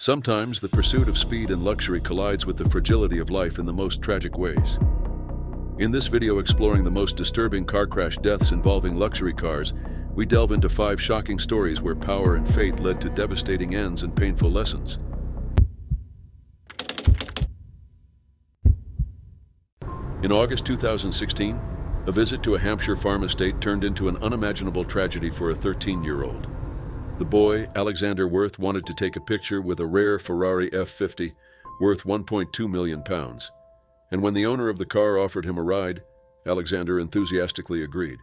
Sometimes the pursuit of speed and luxury collides with the fragility of life in the most tragic ways. In this video exploring the most disturbing car crash deaths involving luxury cars, we delve into 5 shocking stories where power and fate led to devastating ends and painful lessons. In August 2016, a visit to a Hampshire farm estate turned into an unimaginable tragedy for a 13-year-old. The boy, Alexander Worth, wanted to take a picture with a rare Ferrari F50 worth £1.2 million. And when the owner of the car offered him a ride, Alexander enthusiastically agreed.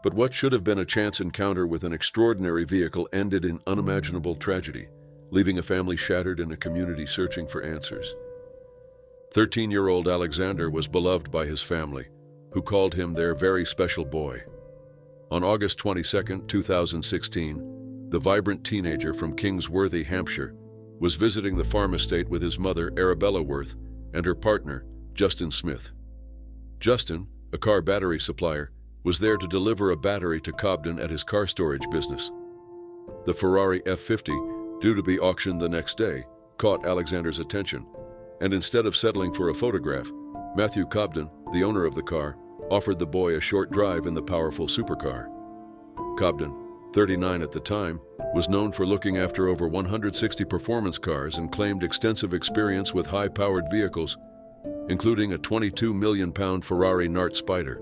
But what should have been a chance encounter with an extraordinary vehicle ended in unimaginable tragedy, leaving a family shattered and a community searching for answers. 13-year-old Alexander was beloved by his family, who called him their very special boy. On August 22, 2016, the vibrant teenager from Kingsworthy, Hampshire, was visiting the farm estate with his mother, Arabella Worth, and her partner, Justin Smith. Justin, a car battery supplier, was there to deliver a battery to Cobden at his car storage business. The Ferrari F50, due to be auctioned the next day, caught Alexander's attention, and instead of settling for a photograph, Matthew Cobden, the owner of the car, offered the boy a short drive in the powerful supercar. Cobden, 39 at the time, was known for looking after over 160 performance cars and claimed extensive experience with high-powered vehicles, including a £22 million Ferrari Nart Spider.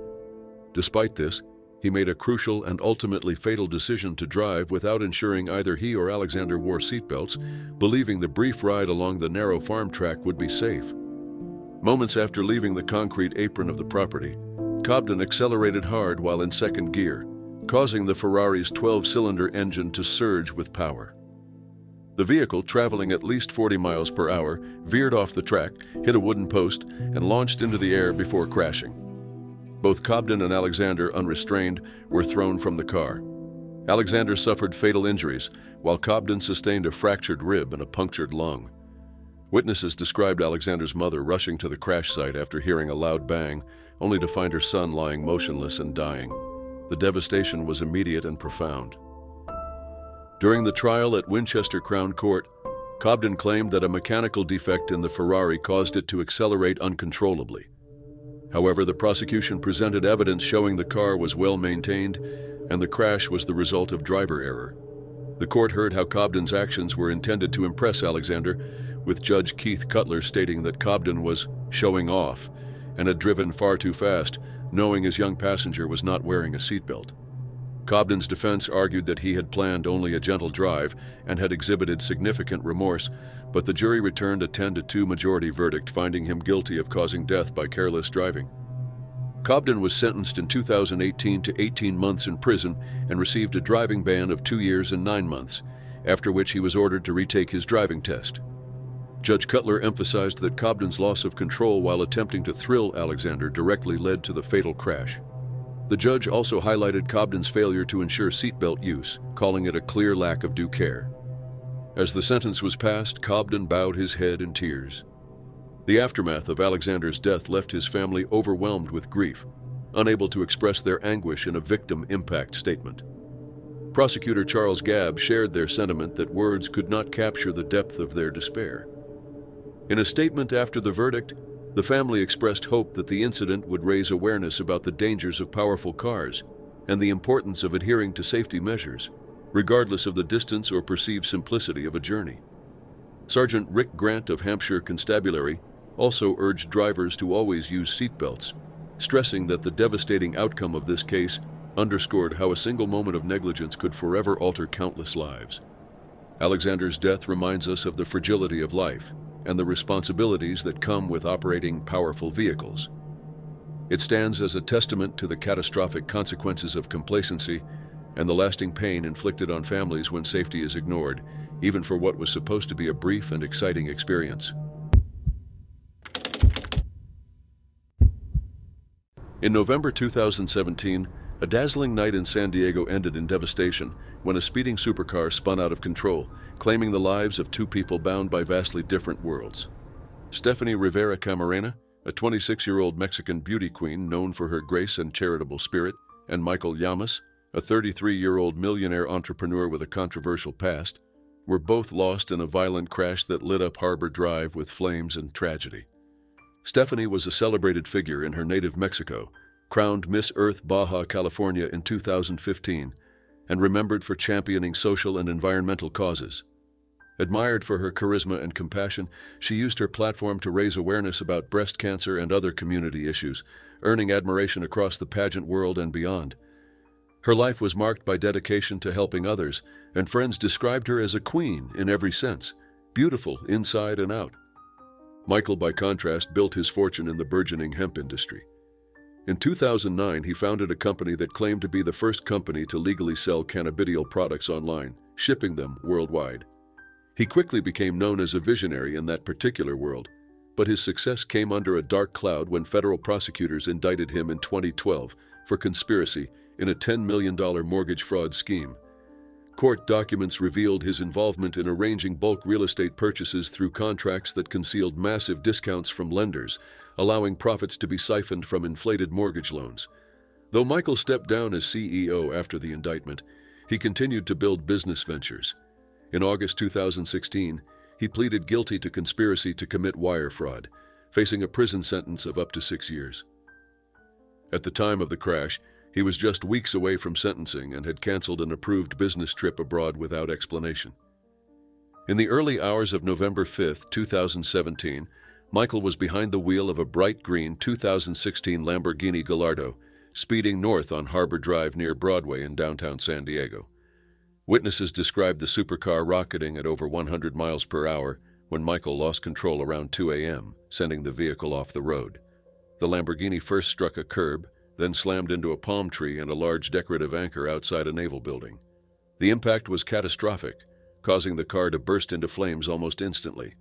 Despite this, he made a crucial and ultimately fatal decision to drive without ensuring either he or Alexander wore seatbelts, believing the brief ride along the narrow farm track would be safe. Moments after leaving the concrete apron of the property, Cobden accelerated hard while in second gear, causing the Ferrari's 12-cylinder engine to surge with power. The vehicle, traveling at least 40 miles per hour, veered off the track, hit a wooden post, and launched into the air before crashing. Both Cobden and Alexander, unrestrained, were thrown from the car. Alexander suffered fatal injuries, while Cobden sustained a fractured rib and a punctured lung. Witnesses described Alexander's mother rushing to the crash site after hearing a loud bang, only to find her son lying motionless and dying. The devastation was immediate and profound. During the trial at Winchester Crown Court, Cobden claimed that a mechanical defect in the Ferrari caused it to accelerate uncontrollably. However, the prosecution presented evidence showing the car was well maintained and the crash was the result of driver error. The court heard how Cobden's actions were intended to impress Alexander, with Judge Keith Cutler stating that Cobden was showing off and had driven far too fast, knowing his young passenger was not wearing a seatbelt. Cobden's defense argued that he had planned only a gentle drive and had exhibited significant remorse, but the jury returned a 10-2 majority verdict, finding him guilty of causing death by careless driving. Cobden was sentenced in 2018 to 18 months in prison and received a driving ban of 2 years and 9 months, after which he was ordered to retake his driving test. Judge Cutler emphasized that Cobden's loss of control while attempting to thrill Alexander directly led to the fatal crash. The judge also highlighted Cobden's failure to ensure seatbelt use, calling it a clear lack of due care. As the sentence was passed, Cobden bowed his head in tears. The aftermath of Alexander's death left his family overwhelmed with grief, unable to express their anguish in a victim impact statement. Prosecutor Charles Gabb shared their sentiment that words could not capture the depth of their despair. In a statement after the verdict, the family expressed hope that the incident would raise awareness about the dangers of powerful cars and the importance of adhering to safety measures, regardless of the distance or perceived simplicity of a journey. Sergeant Rick Grant of Hampshire Constabulary also urged drivers to always use seatbelts, stressing that the devastating outcome of this case underscored how a single moment of negligence could forever alter countless lives. Alexander's death reminds us of the fragility of life and the responsibilities that come with operating powerful vehicles. It stands as a testament to the catastrophic consequences of complacency and the lasting pain inflicted on families when safety is ignored, even for what was supposed to be a brief and exciting experience. In November 2017, a dazzling night in San Diego ended in devastation when a speeding supercar spun out of control, claiming the lives of 2 people bound by vastly different worlds. Stephanie Rivera Camarena, a 26-year-old Mexican beauty queen known for her grace and charitable spirit, and Michael Llamas, a 33-year-old millionaire entrepreneur with a controversial past, were both lost in a violent crash that lit up Harbor Drive with flames and tragedy. Stephanie was a celebrated figure in her native Mexico, crowned Miss Earth Baja California in 2015, and remembered for championing social and environmental causes. Admired for her charisma and compassion, she used her platform to raise awareness about breast cancer and other community issues, earning admiration across the pageant world and beyond. Her life was marked by dedication to helping others, and friends described her as a queen in every sense, beautiful inside and out. Michael, by contrast, built his fortune in the burgeoning hemp industry. In 2009, he founded a company that claimed to be the first company to legally sell cannabidiol products online, shipping them worldwide. He quickly became known as a visionary in that particular world, but his success came under a dark cloud when federal prosecutors indicted him in 2012 for conspiracy in a $10 million mortgage fraud scheme. Court documents revealed his involvement in arranging bulk real estate purchases through contracts that concealed massive discounts from lenders, allowing profits to be siphoned from inflated mortgage loans. Though Michael stepped down as CEO after the indictment, he continued to build business ventures. In August 2016, he pleaded guilty to conspiracy to commit wire fraud, facing a prison sentence of up to 6 years. At the time of the crash, he was just weeks away from sentencing and had canceled an approved business trip abroad without explanation. In the early hours of November 5, 2017, Michael was behind the wheel of a bright green 2016 Lamborghini Gallardo, speeding north on Harbor Drive near Broadway in downtown San Diego. Witnesses described the supercar rocketing at over 100 miles per hour when Michael lost control around 2 a.m., sending the vehicle off the road. The Lamborghini first struck a curb, then slammed into a palm tree and a large decorative anchor outside a naval building. The impact was catastrophic, causing the car to burst into flames almost instantly.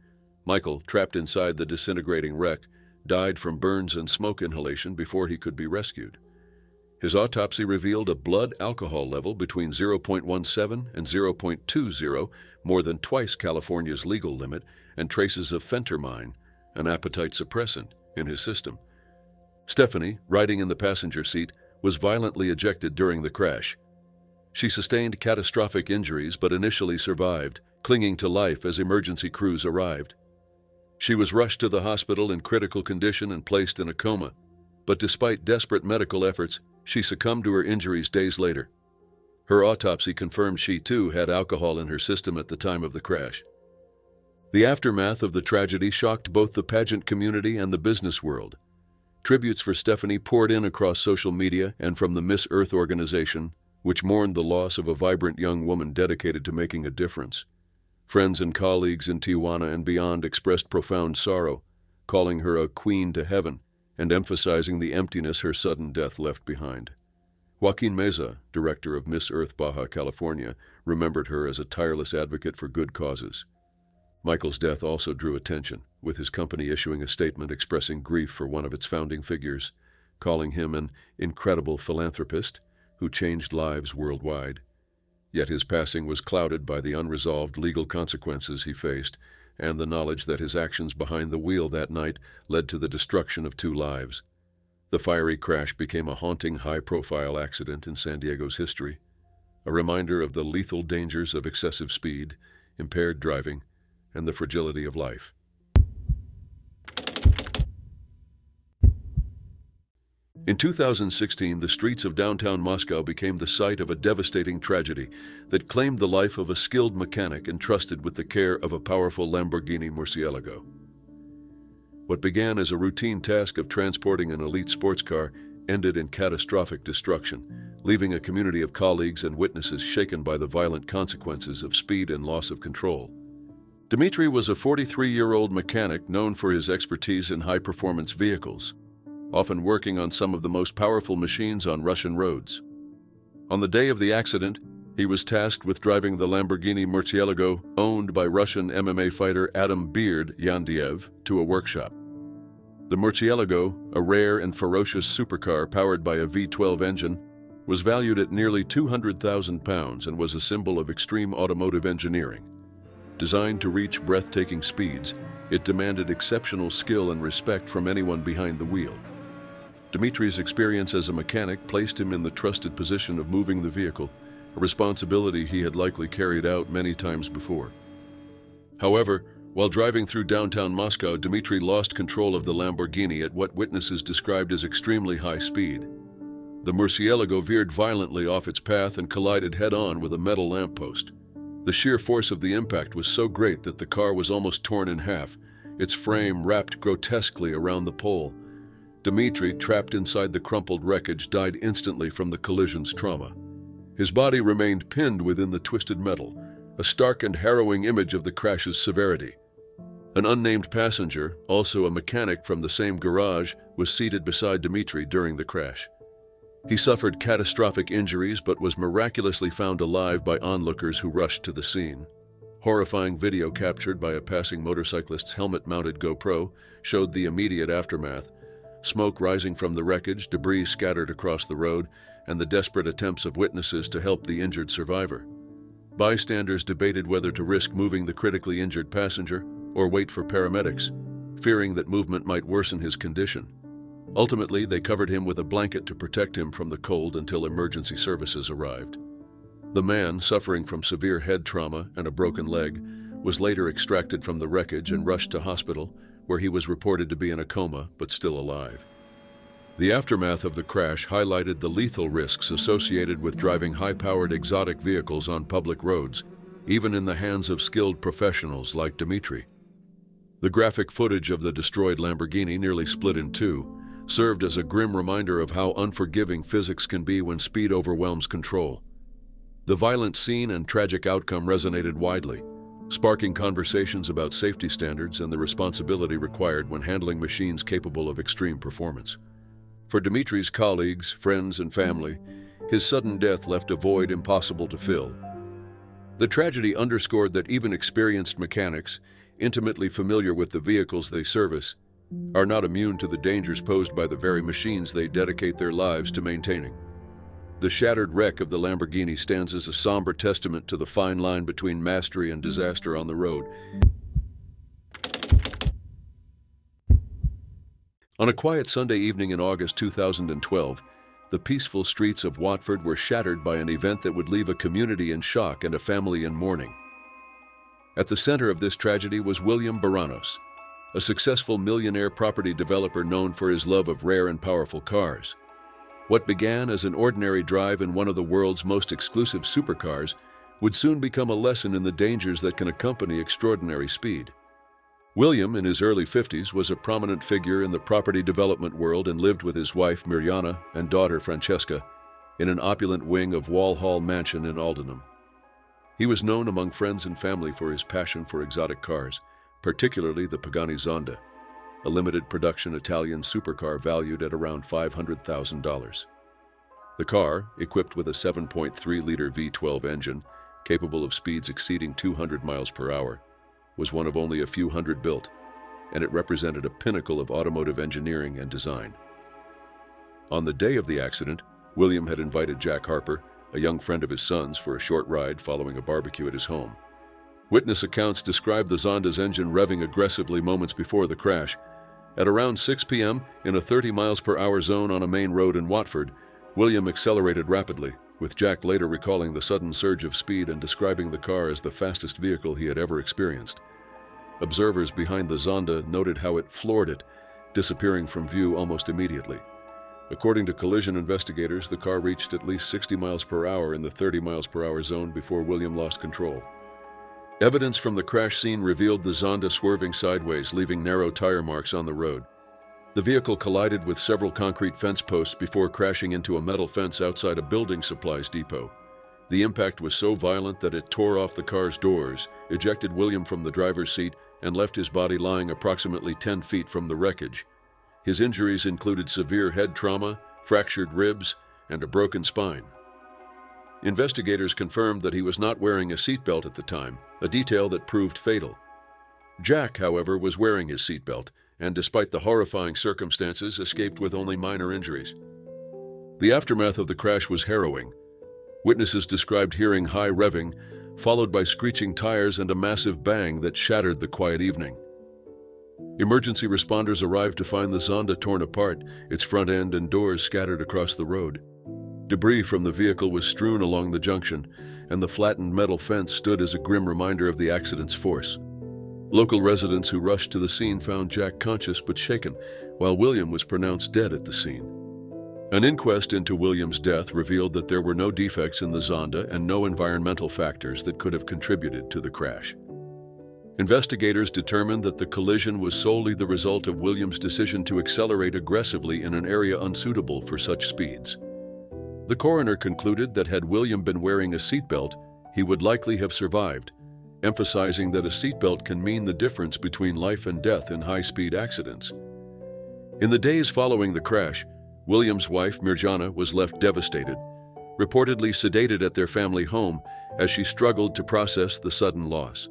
Michael, trapped inside the disintegrating wreck, died from burns and smoke inhalation before he could be rescued. His autopsy revealed a blood alcohol level between 0.17 and 0.20, more than twice California's legal limit, and traces of phentermine, an appetite suppressant, in his system. Stephanie, riding in the passenger seat, was violently ejected during the crash. She sustained catastrophic injuries but initially survived, clinging to life as emergency crews arrived. She was rushed to the hospital in critical condition and placed in a coma, but despite desperate medical efforts, she succumbed to her injuries days later. Her autopsy confirmed she too had alcohol in her system at the time of the crash. The aftermath of the tragedy shocked both the pageant community and the business world. Tributes for Stephanie poured in across social media and from the Miss Earth organization, which mourned the loss of a vibrant young woman dedicated to making a difference. Friends and colleagues in Tijuana and beyond expressed profound sorrow, calling her a queen to heaven and emphasizing the emptiness her sudden death left behind. Joaquin Meza, director of Miss Earth Baja California, remembered her as a tireless advocate for good causes. Michael's death also drew attention, with his company issuing a statement expressing grief for one of its founding figures, calling him an incredible philanthropist who changed lives worldwide. Yet his passing was clouded by the unresolved legal consequences he faced and the knowledge that his actions behind the wheel that night led to the destruction of 2 lives. The fiery crash became a haunting, high-profile accident in San Diego's history, a reminder of the lethal dangers of excessive speed, impaired driving, and the fragility of life. In 2016, the streets of downtown Moscow became the site of a devastating tragedy that claimed the life of a skilled mechanic entrusted with the care of a powerful Lamborghini Murcielago. What began as a routine task of transporting an elite sports car ended in catastrophic destruction, leaving a community of colleagues and witnesses shaken by the violent consequences of speed and loss of control. Dmitry was a 43-year-old mechanic known for his expertise in high-performance vehicles, often working on some of the most powerful machines on Russian roads. On the day of the accident, he was tasked with driving the Lamborghini Murcielago, owned by Russian MMA fighter Adam "Beard" Yandiev, to a workshop. The Murcielago, a rare and ferocious supercar powered by a V12 engine, was valued at nearly £200,000 and was a symbol of extreme automotive engineering. Designed to reach breathtaking speeds, it demanded exceptional skill and respect from anyone behind the wheel. Dmitry's experience as a mechanic placed him in the trusted position of moving the vehicle, a responsibility he had likely carried out many times before. However, while driving through downtown Moscow, Dmitry lost control of the Lamborghini at what witnesses described as extremely high speed. The Murcielago veered violently off its path and collided head-on with a metal lamppost. The sheer force of the impact was so great that the car was almost torn in half, its frame wrapped grotesquely around the pole. Dmitry, trapped inside the crumpled wreckage, died instantly from the collision's trauma. His body remained pinned within the twisted metal, a stark and harrowing image of the crash's severity. An unnamed passenger, also a mechanic from the same garage, was seated beside Dmitry during the crash. He suffered catastrophic injuries but was miraculously found alive by onlookers who rushed to the scene. Horrifying video captured by a passing motorcyclist's helmet-mounted GoPro showed the immediate aftermath: smoke rising from the wreckage, debris scattered across the road, and the desperate attempts of witnesses to help the injured survivor. Bystanders debated whether to risk moving the critically injured passenger or wait for paramedics, fearing that movement might worsen his condition. Ultimately, they covered him with a blanket to protect him from the cold until emergency services arrived. The man, suffering from severe head trauma and a broken leg, was later extracted from the wreckage and rushed to hospital, where he was reported to be in a coma but still alive. The aftermath of the crash highlighted the lethal risks associated with driving high-powered exotic vehicles on public roads, even in the hands of skilled professionals like Dmitry. The graphic footage of the destroyed Lamborghini, nearly split in two, served as a grim reminder of how unforgiving physics can be when speed overwhelms control. The violent scene and tragic outcome resonated widely, sparking conversations about safety standards and the responsibility required when handling machines capable of extreme performance. For Dmitry's colleagues, friends, and family, his sudden death left a void impossible to fill. The tragedy underscored that even experienced mechanics, intimately familiar with the vehicles they service, are not immune to the dangers posed by the very machines they dedicate their lives to maintaining. The shattered wreck of the Lamborghini stands as a somber testament to the fine line between mastery and disaster on the road. On a quiet Sunday evening in August 2012, the peaceful streets of Watford were shattered by an event that would leave a community in shock and a family in mourning. At the center of this tragedy was William Baranos, a successful millionaire property developer known for his love of rare and powerful cars. What began as an ordinary drive in one of the world's most exclusive supercars would soon become a lesson in the dangers that can accompany extraordinary speed. William, in his early 50s, was a prominent figure in the property development world and lived with his wife Mirjana and daughter Francesca in an opulent wing of Walhall Mansion in Aldenham. He was known among friends and family for his passion for exotic cars, particularly the Pagani Zonda, a limited production Italian supercar valued at around $500,000. The car, equipped with a 7.3-liter V12 engine, capable of speeds exceeding 200 miles per hour, was one of only a few hundred built, and it represented a pinnacle of automotive engineering and design. On the day of the accident, William had invited Jack Harper, a young friend of his son's, for a short ride following a barbecue at his home. Witness accounts describe the Zonda's engine revving aggressively moments before the crash. At around 6 p.m., in a 30 miles per hour zone on a main road in Watford, William accelerated rapidly, with Jack later recalling the sudden surge of speed and describing the car as the fastest vehicle he had ever experienced. Observers behind the Zonda noted how it floored it, disappearing from view almost immediately. According to collision investigators, the car reached at least 60 miles per hour in the 30 miles per hour zone before William lost control. Evidence from the crash scene revealed the Zonda swerving sideways, leaving narrow tire marks on the road. The vehicle collided with several concrete fence posts before crashing into a metal fence outside a building supplies depot. The impact was so violent that it tore off the car's doors, ejected William from the driver's seat, and left his body lying approximately 10 feet from the wreckage. His injuries included severe head trauma, fractured ribs, and a broken spine. Investigators confirmed that he was not wearing a seatbelt at the time, a detail that proved fatal. Jack, however, was wearing his seatbelt, and despite the horrifying circumstances, escaped with only minor injuries. The aftermath of the crash was harrowing. Witnesses described hearing high revving, followed by screeching tires and a massive bang that shattered the quiet evening. Emergency responders arrived to find the Zonda torn apart, its front end and doors scattered across the road. Debris from the vehicle was strewn along the junction, and the flattened metal fence stood as a grim reminder of the accident's force. Local residents who rushed to the scene found Jack conscious but shaken, while William was pronounced dead at the scene. An inquest into William's death revealed that there were no defects in the Zonda and no environmental factors that could have contributed to the crash. Investigators determined that the collision was solely the result of William's decision to accelerate aggressively in an area unsuitable for such speeds. The coroner concluded that had William been wearing a seatbelt, he would likely have survived, emphasizing that a seatbelt can mean the difference between life and death in high-speed accidents. In the days following the crash, William's wife, Mirjana, was left devastated, reportedly sedated at their family home as she struggled to process the sudden loss.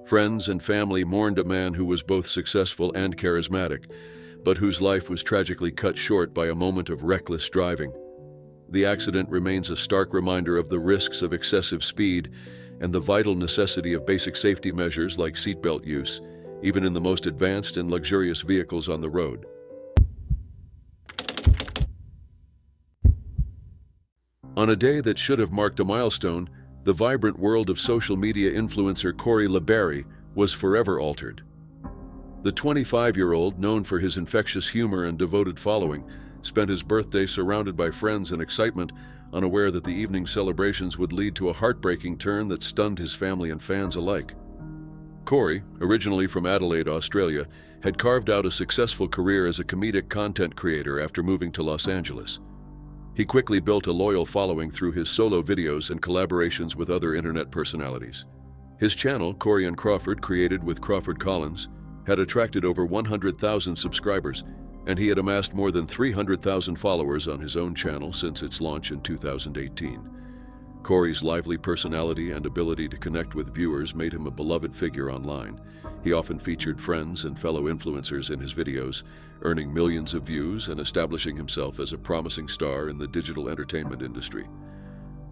Friends and family mourned a man who was both successful and charismatic, but whose life was tragically cut short by a moment of reckless driving. The accident remains a stark reminder of the risks of excessive speed and the vital necessity of basic safety measures like seatbelt use, even in the most advanced and luxurious vehicles on the road. On a day that should have marked a milestone, the vibrant world of social media influencer Corey LeBarry was forever altered. The 25-year-old, known for his infectious humor and devoted following, spent his birthday surrounded by friends and excitement, unaware that the evening's celebrations would lead to a heartbreaking turn that stunned his family and fans alike. Corey, originally from Adelaide, Australia, had carved out a successful career as a comedic content creator after moving to Los Angeles. He quickly built a loyal following through his solo videos and collaborations with other internet personalities. His channel, Corey and Crawford, created with Crawford Collins, had attracted over 100,000 subscribers, and he had amassed more than 300,000 followers on his own channel since its launch in 2018. Corey's lively personality and ability to connect with viewers made him a beloved figure online. He often featured friends and fellow influencers in his videos, earning millions of views and establishing himself as a promising star in the digital entertainment industry.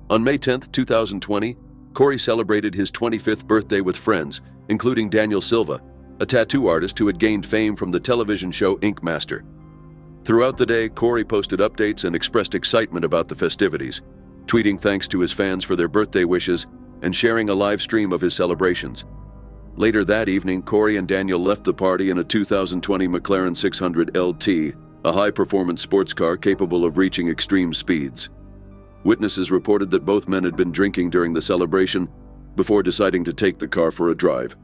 On May 10, 2020, Corey celebrated his 25th birthday with friends, including Daniel Silva, a tattoo artist who had gained fame from the television show Ink Master. Throughout the day, Corey posted updates and expressed excitement about the festivities, tweeting thanks to his fans for their birthday wishes and sharing a live stream of his celebrations. Later that evening, Corey and Daniel left the party in a 2020 McLaren 600 LT, a high-performance sports car capable of reaching extreme speeds. Witnesses reported that both men had been drinking during the celebration before deciding to take the car for a drive.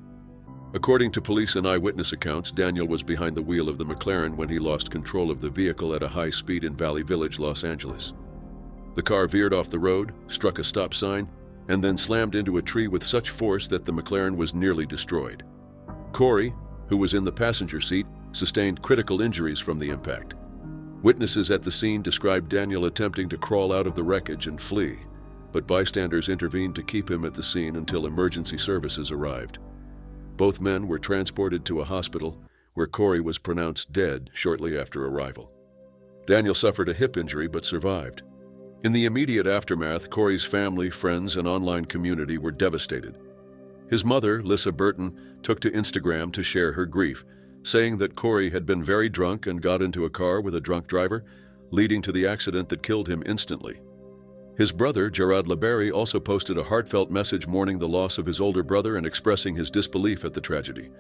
According to police and eyewitness accounts, Daniel was behind the wheel of the McLaren when he lost control of the vehicle at a high speed in Valley Village, Los Angeles. The car veered off the road, struck a stop sign, and then slammed into a tree with such force that the McLaren was nearly destroyed. Corey, who was in the passenger seat, sustained critical injuries from the impact. Witnesses at the scene described Daniel attempting to crawl out of the wreckage and flee, but bystanders intervened to keep him at the scene until emergency services arrived. Both men were transported to a hospital, where Corey was pronounced dead shortly after arrival. Daniel suffered a hip injury but survived. In the immediate aftermath, Corey's family, friends, and online community were devastated. His mother, Lissa Burton, took to Instagram to share her grief, saying that Corey had been very drunk and got into a car with a drunk driver, leading to the accident that killed him instantly. His brother, Gerard LeBarry, also posted a heartfelt message mourning the loss of his older brother and expressing his disbelief at the tragedy.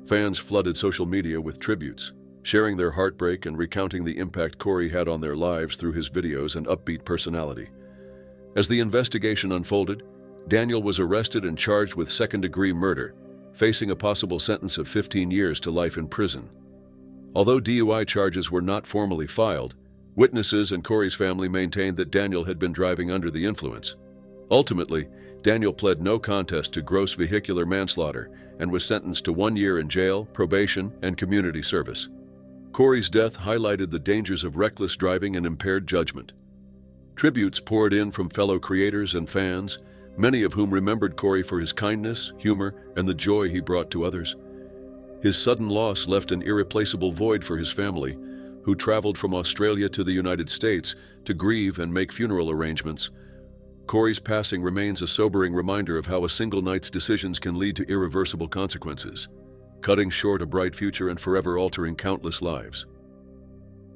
Fans flooded social media with tributes, sharing their heartbreak and recounting the impact Corey had on their lives through his videos and upbeat personality. As the investigation unfolded, Daniel was arrested and charged with second-degree murder, facing a possible sentence of 15 years to life in prison. Although DUI charges were not formally filed, witnesses and Corey's family maintained that Daniel had been driving under the influence. Ultimately, Daniel pled no contest to gross vehicular manslaughter and was sentenced to 1 year in jail, probation, and community service. Corey's death highlighted the dangers of reckless driving and impaired judgment. Tributes poured in from fellow creators and fans, many of whom remembered Corey for his kindness, humor, and the joy he brought to others. His sudden loss left an irreplaceable void for his family, who traveled from Australia to the United States to grieve and make funeral arrangements. Corey's passing remains a sobering reminder of how a single night's decisions can lead to irreversible consequences, cutting short a bright future and forever altering countless lives.